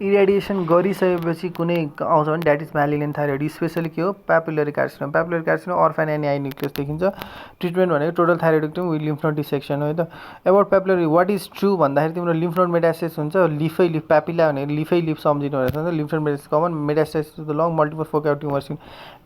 इरेडिएसन गरिसकेपछि कुनै आउँछ भने द्याट इज म्यालिग्नेन्ट थाइरोइड स्पेसली के हो प्यापुलरी कार्सिनोमा अर्फान एनी न्युक्लियस देखिन्छ ट्रिटमेन्ट भनेको टोटल थाइरोइडेक्टोमी विथ लिम्फ नोड डिसेक्सन हो त एबाउट प्यापुलरी वाट इज ट्रु भन्दाखेरि तिम्रो लिम्फ नोड मेटास्टेसिस हुन्छ लिफै लिफ प्यापिला भनेको लिफै लिफ सम्झिनु रहेछ नि त lymph node metastasis common metastasis the lung multiple focal tumours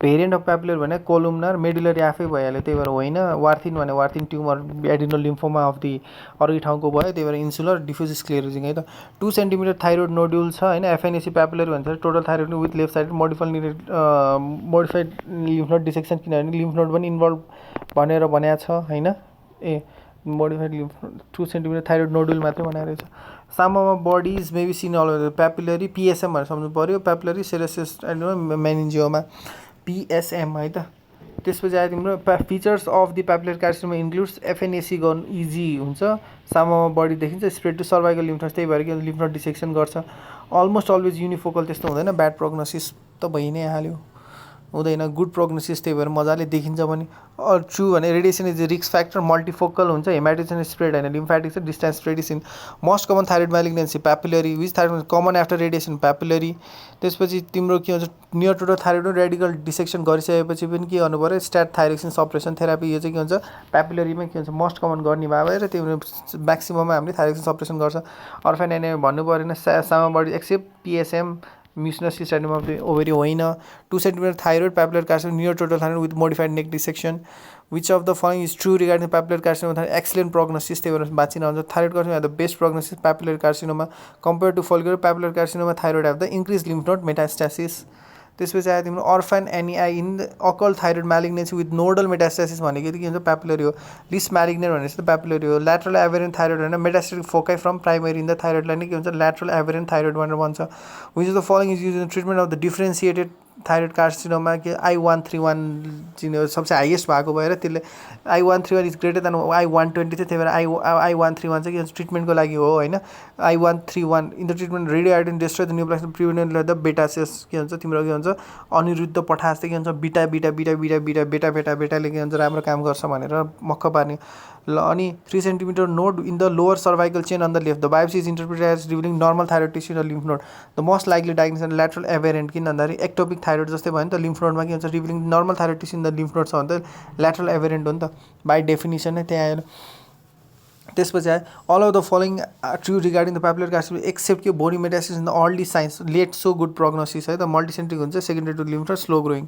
variant of papillary भने कोलुमनर मेडुलरी आफै भइहाल्यो त्यही भएर होइन वार्थिन भने वार्थिन ट्युमर एडिनोल लिम्फोमा अफ दि अर्कै ठाउँको भयो त्यही भएर इन्सुलर डिफ्युज स्क्लेरोजिङ है त 2 सेन्टिमिटर थाइरोइड नोड्युल छ होइन एफएनएसी प्यापुलरी भन्छ total thyroid with left side modified lymph node dissection किनभने लिम्फ नोड पनि इन्भल्भ भनेर भनेको छ होइन modified lymph 2 centimetre thyroid nodule मात्रै बनाएर छ psammoma bodies maybe seen all papillary PSM भनेर सम्झनु पऱ्यो प्यापुलरी सेरेसिस मेनिन्जियोमा पिएसएम है त त्यसपछि आयो तिम्रो features of the papillary carcinoma includes FNAC गर्नु इजी हुन्छ साममा बडी देखिन्छ spread to cervical lymph node त्यही भएर कि लिम्फ नोड डिसेक्सन गर्छ अलमोस्ट अलवेज युनिफोकल त्यस्तो हुँदैन ब्याड प्रोग्नोसिस त भइ नै हाल्यो हुँदैन गुड प्रोग्नोसिस त्यही भएर मजाले देखिन्छ भने ट्रु भने radiation is risk factor multifocal हुन्छ हेमाटिसन स्प्रेड होइन लिम्फेटिक छ distance spread is in most common thyroid malignancy papillary which thyroid common after radiation papillary त्यसपछि तिम्रो के भन्छ near to thyroid radical dissection गरिसकेपछि पनि के गर्नु पऱ्यो स्ट्याट थाइरोक्सिन सप्रेसन थेरापी यो चाहिँ के हुन्छ प्यापुलरीमै के हुन्छ मोस्ट कमन गर्ने भएर त्यो म्याक्सिमममा हामीले थाइरोक्सिन सप्रेसन गर्छ अर्फान एने भन्नु परेन psammoma body except PSM mucinous cystadenoma of the ovary होइन 2 centimetre thyroid papillary carcinoma near total thyroid with modified neck dissection which of the following is true regarding papillary carcinoma excellent prognosis त्यही भएर बाँचिन हुन्छ thyroid carcinoma the best prognosis papillary carcinoma compare to follicular papillary carcinoma thyroid have the increase lymph node metastasis त्यसपछि आयो तिम्रो orphan Annie in the occult thyroid malignancy with nodal metastasis भनेको के हुन्छ प्यापुलरी हो लिस्ट म्यालिग्नेन्ट भनेपछि त प्यापुलरी हो ल्याटरल एभेरेन्ट थाइरोइड होइन metastatic foci from primary in the थाइरोइडलाई नै के हुन्छ ल्याटरल एभेरेन्ट थाइरोइड भनेर भन्छ which is the following is used in treatment of the differentiated thyroid carcinoma के I131 सबसे हाइएस्ट भएको भएर त्यसले I131 is greater than I120 थियो त्यही भएर I131 चाहिँ के भन्छ ट्रिटमेन्टको लागि हो होइन I131 in the treatment radio iodine destroy the nucleus prevent the beta cells के भन्छ तिम्रो के भन्छ अनिरुद्ध पठास चाहिँ के भन्छ बिटा बिटा बिटा बिटा बिटा बेटा बेटा बेटाले के भन्छ राम्रो काम गर्छ भनेर मक्क पार्ने ल अनि 3 centimetre node in the lower cervical chain on the left the biopsy is interpreted as revealing normal thyroid tissue र lymph node the most likely diagnosis lateral aberrant किन भन्दाखेरि एक्टोपिक थाइरोइड जस्तै भयो नि त लिम्फ नोडमा के हुन्छ revealing normal thyroid tissue in the lymph node छ भने त ल्याटरल एभेरेन्ट हो नि त बाई डेफिनेसन नै त्यहाँ आएर त्यसपछि आयो all of the following true regarding the papillary carcinoma except के body metastasis in the early signs late so good prognosis है त मल्टिसेन्ट्रिक हुन्छ secondary to lymph node slow growing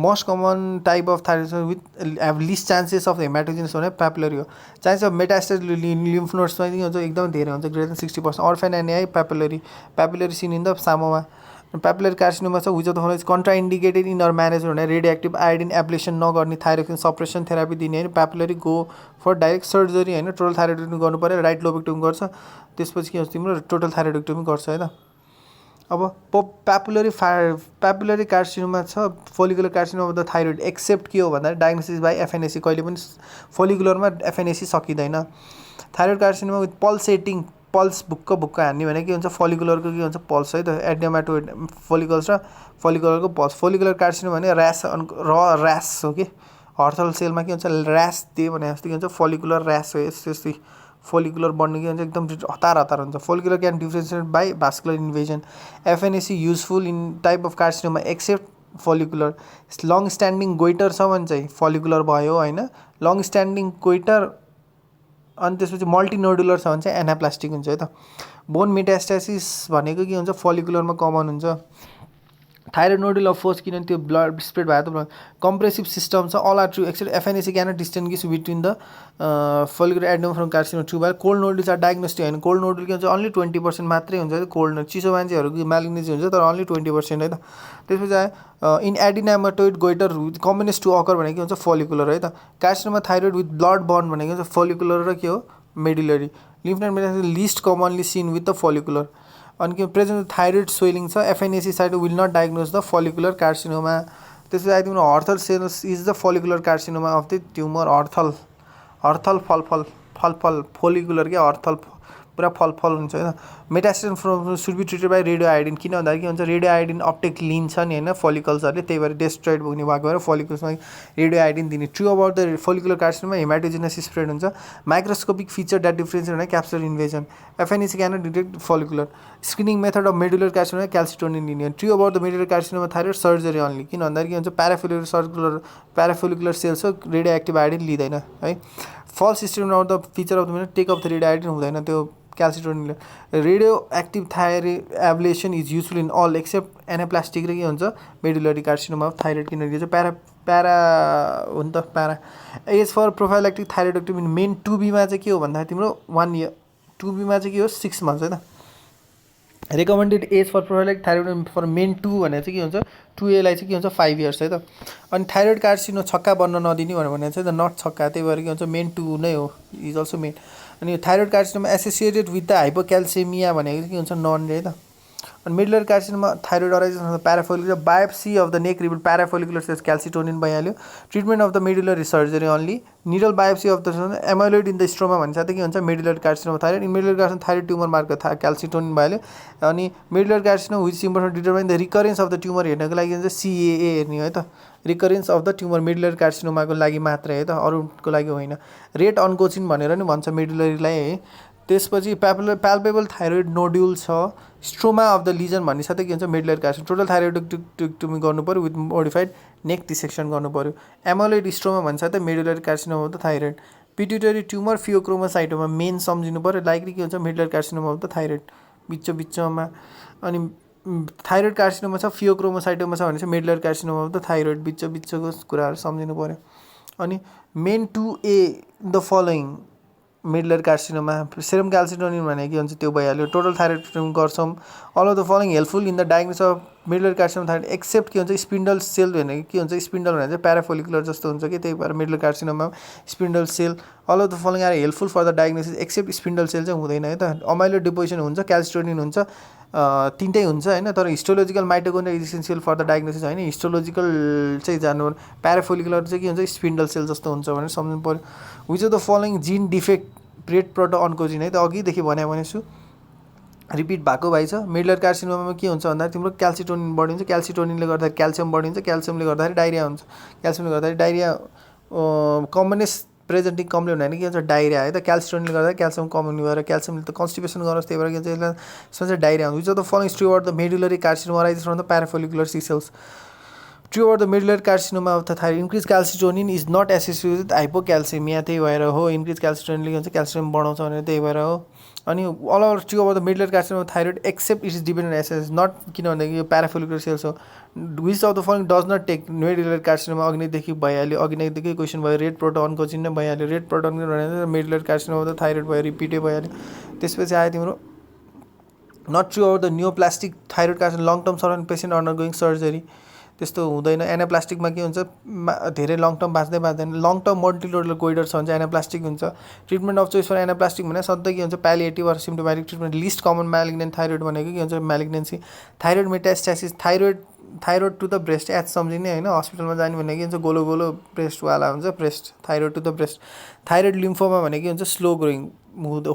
most common type of thyroid with have least chances of haematogenous भने papillary हो chance of metastasis lymph नोड्समा के हुन्छ एकदम धेरै हुन्छ greater than 60% orphan Annie papillary seen in the psammoma प्यापुलर carcinoma छ which of the following is contraindicated in or manage भने रेडियोएक्टिभ आयोडिन एब्लेसन नगर्ने थाइरोक्सिन सप्रेसन थेरापी दिने होइन papillary go for direct surgery होइन टोटल थाइरोइडेक्टोमी गर्नु पऱ्यो right lobectomy गर्छ त्यसपछि के हुन्छ तिम्रो टोटल थाइरोइडेक्टोमी गर्छ है त अब प्यापुलरी कार्सिनोमा छ follicular carcinoma the thyroid except के हो भन्दा डायग्नोसिस बाई एफएनएसी कहिले पनि फोलिकुलरमा एफएनएसी सकिँदैन thyroid carcinoma with pulsating pulse भुक्क हान्ने भने के हुन्छ फोलिकुलरको के हुन्छ पल्स है त एडिनोमाटोइड फोलिकल्स र फोलिकुलरको पल्स फोलिकुलर कार्सिनोमा भने ऱ्यास हो कि हर्थल सेलमा के हुन्छ ऱ्यास दियो भने जस्तो के हुन्छ फोलिकुलर ऱ्यास हो यस्तै फोलिकुलर बन्नु के हुन्छ एकदम हतार हुन्छ follicular can differentiate by vascular invasion FNAC useful in type of carcinoma except follicular long standing goitre छ भने चाहिँ फोलिकुलर भयो होइन लङ स्ट्यान्डिङ गोइटर अनि त्यसपछि मल्टिनोडुलर छ भने चाहिँ एनाप्लास्टिक हुन्छ है त बोन मेटास्टासिस भनेको के हुन्छ फोलिकुलरमा कमन हुन्छ थाइरोइड नोडुल अफ फोर्स किनभने त्यो ब्लड स्प्रेड भएको त कम्प्रेसिभ सिस्टम छ all are true except FNAC can distinguish between the follicular adenoma from carcinoma true भएर कोल्ड नोडुल्स आर डायग्नोस्टिक होइन कोल्ड नोडुल के हुन्छ अन्ली 20% मात्रै हुन्छ कोल्ड चिसो मान्छेहरूको म्यालिग्नेन्सी हुन्छ तर अन्ली 20% है त त्यसपछि आयो in adenomatoid goitre combines to occur भनेको के हुन्छ फोलिकुलर है त carcinoma thyroid with blood borne भनेको हुन्छ फोलिकुलर र के हो medullary lymph node metastasis least commonly seen with the follicular अनि के प्रेजेन्ट थाइरोइड स्वेलिङ छ FNAC side will not diagnose the follicular carcinoma त्यसपछि आयो तिम्रो Hurthle cells is the follicular carcinoma of the tumour Hurthle फलफल follicular के Hurthle पुरा फल हुन्छ हैन metastasis from should be treated by radio iodine किन भन्दा के हुन्छ रेडियो आयोडिन अपटेक लिन्छ नि हैन फलिकल्सहरुले त्यही भएर डेस्ट्रोइड हुने भएको भएर फलिकल्समा रेडियो आयोडिन दिने true about the follicular carcinoma haematogenesis spread हुन्छ माइक्रोस्कोपिक फिचर दैट डिफरेन्शिएट भने capsular invasion FNAC can detect follicular screening method of medullary carcinoma calcitonin लिने true about the medullary carcinoma thyroid surgery only किन भन्दा के हुन्छ parafollicular cells हो radio active iodine लिँदैन है false statement of the feature of the medullary take of the radio iodine हुँदैन त्यो क्याल्सिटोनिन radio active thyroid ablation is useful in all except anaplastic र के हुन्छ मेडुलरी कार्सिनोमा अफ थाइरोइड किनकि चाहिँ हो नि त प्यारा as for prophylactic thyroidectomy MEN 2B मा चाहिँ के हो भन्दा तिम्रो 1 इयर 2B मा चाहिँ के हो 6 मन्थ्स है त recommended as for prophylactic thyroid for men 2 भने चाहिँ के हुन्छ 2A लाई चाहिँ के हुन्छ 5 इयर्स है त अनि थाइरोइड कार्सिनो छक्का बन्न नदिने भने चाहिँ द नट छक्का त्यही भएर के हुन्छ मेन 2 नै हो इज अल्सो मेन अनि thyroid carcinoma associated with the hypocalcaemia भनेको चाहिँ के हुन्छ नन रे त अनि medullary carcinoma thyroid arises of the parafollicular biopsy of the neck reveal parafollicular cells calcitonin भइहाल्यो treatment of the medullary surgery only needle biopsy of the amyloid in the stroma भन्छ त के हुन्छ medullary carcinoma thyroid in medullary carcinoma thyroid tumour mark calcitonin भइहाल्यो अनि medullary carcinoma which symptoms determine the recurrence of the tumour हेर्नको लागि चाहिँ CAA हेर्ने है त recurrence of the tumour medullary कार्सिनोमाको लागि मात्रै है त अरूको लागि होइन रेट अनकोचिन भनेर नि भन्छ मेडुलरीलाई है त्यसपछि प्याल्पेबल थाइरोइड नोड्युल छ स्ट्रोमा अफ द लिजन भन्ने साथै के हुन्छ मेडुलर कार्सिनो टोटल थाइरोइडोक्टोमी गर्नु पर्यो विथ मोडिफाइड नेक डिसेक्सन गर्नु पर्यो एमाइलोइड स्ट्रोमा भन्छ त medullary carcinoma of the thyroid pituitary tumour phaeochromocytoma MEN सम्झिनु पर्यो लाइकली के हुन्छ medullary carcinoma of the thyroid बिचमा अनि थाइरोइड कार्सिनोमा छ फियोक्रोमोसाइटोमा छ भने चाहिँ medullary carcinoma of the thyroid बिचको कुराहरू सम्झिनु पर्यो अनि MEN 2A the following medullary carcinoma serum calcitonin भनेको के हुन्छ त्यो भइहाल्यो टोटल थाइरोइड गर्छौँ all of the following helpful in the diagnosis of medullary carcinoma thyroid except के हुन्छ स्पिन्डल सेल भनेको के हुन्छ स्पिन्डल भनेको चाहिँ प्याराफोलिकुलर जस्तो हुन्छ कि त्यही भएर medullary carcinoma spindle cell all of the following are helpful for the diagnosis except spindle cell चाहिँ हुँदैन है त अमाइलो डिपोजिसन हुन्छ क्याल्सिटोनिन हुन्छ तीनटै हुन्छ हैन तर histological mitochondria is essential for the diagnosis हैन हिस्टोलोजिकल चाहिँ जान्नु प्याराफोलिकुलर चाहिँ के हुन्छ स्पिन्डल सेल जस्तो हुन्छ भनेर सम्झनु पर्यो विच अफ द फलोइङ जिन डिफेक्ट ब्रेड प्रोटो अन्कोजिन है त अघिदेखि भने छु रिपिट भएको भाइ छ मेडुलर कार्सिनोमामा के हुन्छ भन्दा तिम्रो क्याल्सिटोनिन बढिन्छ क्याल्सिटोनिनले गर्दा क्याल्सियम बढिन्छ क्याल्सियमले गर्दाखेरि डायरिया हुन्छ क्याल्सियमले गर्दाखेरि डायरिया कमनेस प्रेजेन्टिङ कम्प्लेन होइन के हुन्छ डायरिया है त क्याल्सिटोनिनले गर्दा क्याल्सियम कमी भएर क्याल्सियमले त कन्स्टिपेसन गरोस् त्यही भएर के हुन्छ यसमा चाहिँ डायरिया हुन्छ which of the following true about the medullary carcinoma arises from the parafollicular C cells true about the medullary carcinoma of the thyroid increase calcitonin is not associated with hypocalcaemia त्यही भएर हो increase क्याल्सिटोनिनले के हुन्छ calcium बढाउँछ भनेर त्यही भएर हो अनि all over true about the medullary carcinoma thyroid except it is dependent assess not किन भन्दाखेरि यो प्याराफोलिकुलर सेल्स हो which of the following does not take medullary carcinoma अघिदेखि भइहाल्यो अघिदेखि क्वेसन भयो रेड प्रोटो अन्कोजिन नै भइहाल्यो रेड प्रोटो अन्कोजिन भनेर medullary carcinoma of the thyroid भयो रिपिटै भइहाल्यो त्यसपछि आयो तिम्रो not true about the neoplastic thyroid carcinoma long term survival patient undergoing surgery त्यस्तो हुँदैन एनाप्लास्टिकमा के हुन्छ धेरै लङ टर्म बाँच्दैन लङ टर्म मल्टिलोडल गोइडर छ भने चाहिँ एनाप्लास्टिक हुन्छ treatment of choice for anaplastic भने सधैँ के हुन्छ palliative or symptomatic treatment least common malignant thyroid भनेको के हुन्छ malignancy thyroid metastasis thyroid to the breast H सम्झिने होइन हस्पिटलमा जाने भनेको के हुन्छ गोलो ब्रेस्टवाला हुन्छ breast thyroid to the breast thyroid lymphoma भनेको के हुन्छ स्लो ग्रोइङ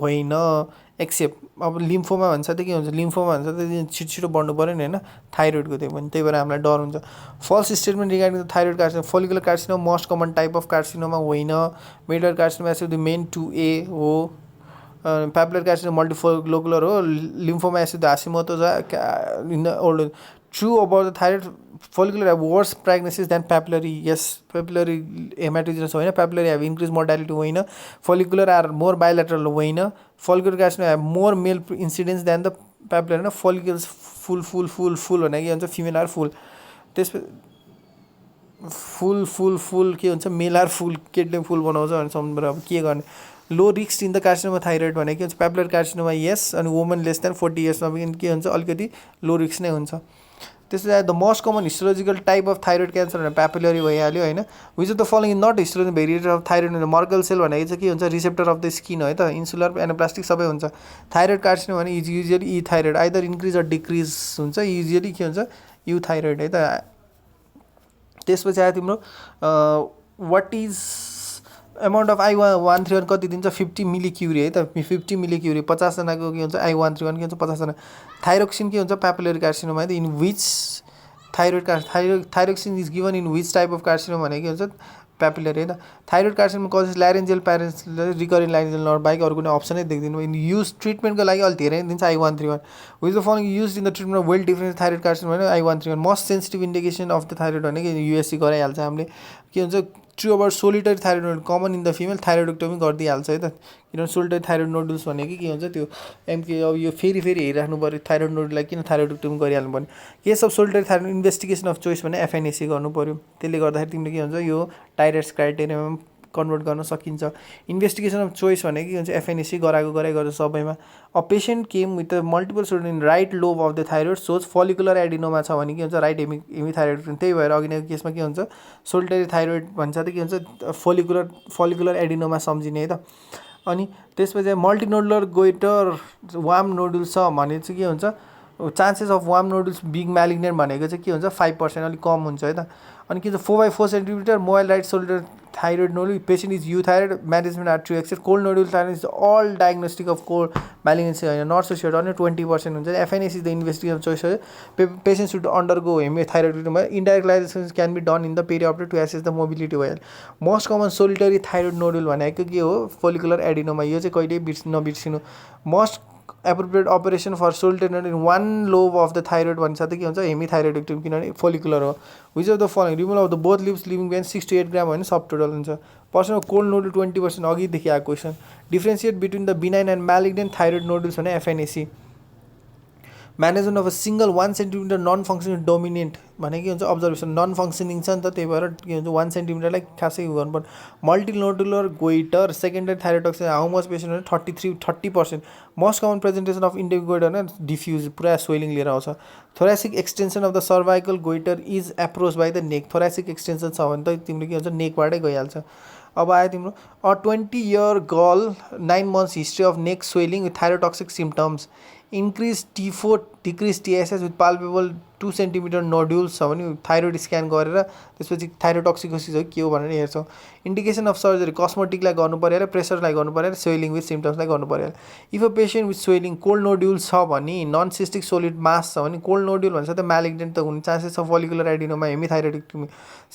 होइन एक्सेप्ट अब लिम्फोमा भन्छ त के हुन्छ लिम्फोमा भन्छ त छिटो बढ्नु पऱ्यो नि होइन थाइरोइडको त्यो पनि त्यही भएर हामीलाई डर हुन्छ false statement regarding the thyroid carcinoma follicular carcinoma most common type of carcinoma होइन medullary carcinoma acid the MEN 2A हो प्यापुलर कार्सिनोमा मल्टिफोलोकुलर हो lymphoma acid Hashimoto in the old true about the thyroid follicular have worse prognosis than papillary yes papillary hematogenesis होइन papillary have increased mortality होइन follicular are more bilateral होइन follicular carcinoma have more male incidence than the papillary होइन follicles full भने के हुन्छ female are full त्यसपछि full के हुन्छ male are full केटले फुल बनाउँछ भने सम्झेर अब के गर्ने low risk in the carcinoma thyroid भने के हुन्छ प्यापुलर कार्सिनोमा यस अनि वुमन लेस देन 40 इयर्समा पनि के हुन्छ अलिकति लो रिस्क नै हुन्छ त्यसपछि the most common histological type of thyroid cancer भने प्यापुलरी भइहाल्यो होइन which of the following not histological variety of thyroid मर्गल सेल भनेको चाहिँ के हुन्छ रिसेप्टर अफ द स्किन हो है त इन्सुलर एनाप्लास्टिक सबै हुन्छ थाइरोइड कार्सिनोमा भने इज युजुअली ई thyroid either increase or decrease हुन्छ युजुअली के हुन्छ यु थाइरोइड है त त्यसपछि आयो तिम्रो what is amount of I131 कति दिन्छ 50 मिलिक्युरी है त 50 मिलिक्युरी 50 जनाको के हुन्छ I131 के हुन्छ 50 जना थाइरोक्सिन के हुन्छ पेपिलरी कार्सिनोमा है त in which thyroxine is given in which type of carcinoma भने के हुन्छ पेपिलरी है त thyroid carcinoma causes laryngeal paresis recurring laryngeal nerve बाहेक अरू कुनै अप्सनै देख्दिनँ इन युज ट्रिटमेन्टको लागि अलिक धेरै दिन्छ I131 which the following use in the treatment of well difference thyroid carcinoma भने I131 most sensitive indication of the thyroid भने कि USC गराइहाल्छ हामीले के हुन्छ true about solitary thyroid nodule common in the female thyroidectomy गरिदिइहाल्छ है त किनभने सोलिटरी थाइरोइड नोडुल्स भनेको के हुन्छ त्यो एमके अब यो फेरि हेरिराख्नु पऱ्यो थाइरोइड नोडुललाई किन थाइरोइडक्टोमी गरिहाल्नु पर्ने case of solitary thyroid investigation of choice भने FNAC गर्नु पऱ्यो त्यसले गर्दाखेरि तिमीले के हुन्छ यो टाइरेट्स क्राइटेरियामा कन्भर्ट गर्न सकिन्छ इन्भेस्टिगेसन अफ चोइस भने के हुन्छ FNAC गराइ गर्छ सबैमा a patient came with multiple solder in right lobe of the thyroid shows follicular adenoma छ भने के हुन्छ राइट हेमिथाइरोइड त्यही भएर अघि नै केसमा के हुन्छ सोल्टरी थाइरोइड भन्छ त के हुन्छ फलिकुलर एडिनोमा सम्झिने है त अनि त्यसपछि मल्टिनोडुलर गोइटर वार्म नोडुल छ भने चाहिँ के हुन्छ चान्सेस अफ वार्म नोडुल्स बिग म्यालिग्नेन्ट भनेको चाहिँ के हुन्छ 5% अलिक कम हुन्छ है त अनि के भन्छ 4/4 centimetre mobile right solder thyroid nodule patient is thyroid management are to except cold nodule thyroid is all diagnostic of cold malignancy होइन नट सो स्योर अनि 20% हुन्छ FNAC is the investigation choice patient should undergo hemithyroid indirect ligation can be done in the पेरियोप्टर to assess the mobility भइहाल्यो most common solitary thyroid nodule भनेको के हो follicular adenoma यो चाहिँ कहिले नबिर्सिनु most appropriate operation for solitary in one lobe of the thyroid भन्छ त के हुन्छ हेमिथाइरोइडेक्टोमी किनभने फोलिकुलर हो which of the following removal of the both leaves leaving behind 6 to 8 gram होइन सब टोटल हुन्छ पर्सन कोल्ड नोडुल 20% अघिदेखि आएको question differentiate between the benign and malignant thyroid nodules भने FNAC management of a single 1 centimetre non functioning dominant भने के हुन्छ observation non functioning छ नि त त्यही भएर के हुन्छ 1 सेन्टिमिटरलाई खासै गर्नुपर्ने multinodular goitre secondary thyrotoxin how much patient भने 30% most common presentation of endemic goitre होइन डिफ्युज पुरा स्वेलिङ लिएर आउँछ thoracic extension of the cervical goitre is approach by the neck thoracic extension छ भने त तिमीले के हुन्छ नेकबाटै गइहाल्छ अब आयो तिम्रो 20-year girl 9 months history of neck swelling with thyrotoxic symptoms increase T4 decrease TSH with palpable 2 centimetre nodules छ भने थाइरोइड स्क्यान गरेर त्यसपछि थाइरोटक्सिकोसिस हो के हो भनेर हेर्छौँ इन्डिकेसन अफ सर्जरी कस्मेटिकलाई गर्नु पऱ्यो अरे प्रेसरलाई गर्नु पऱ्यो अरे स्वेलिङ विथ सिम्टम्सलाई गर्नु पऱ्यो अरे if a patient with swelling cold nodules छ भने नन सिस्टिक सोलिड मास छ भने कोल्ड नोड्युल भन्छ त म्यालिग्नेन्ट त हुने चान्सेस छ follicular adenoma hemithyroidectomy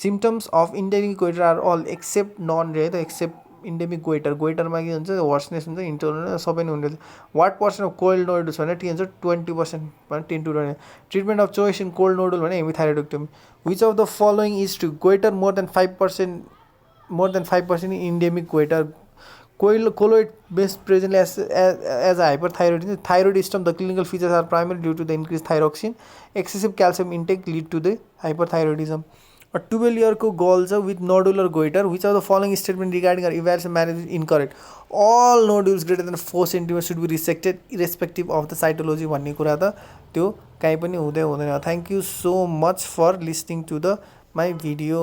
symptoms of endemic goitre are all except non रे त एक्सेप्ट इन्डेमिक गोइटरमा के हुन्छ वर्सनेस हुन्छ इन्टरनल सबै नै हुन्छ what percent of cold nodules भने के हुन्छ 20% भने 10 to 20 treatment of choice in cold nodule भने hemithyroidectomy which of the following is to goitre more than 5% in endemic goitre colloid based present as a hyperthyroidism thyroidism the clinical features are primary due to the increase thyroxine excessive calcium intake lead to the hyperthyroidism A 12-year girl with nodular goiter, which of the following statement regarding her evaluation management is incorrect? All nodules greater than 4 cm should be resected irrespective of the cytology भन्ने कुरा त त्यो काहीँ पनि हुँदैन Thank you so much for listening to my video.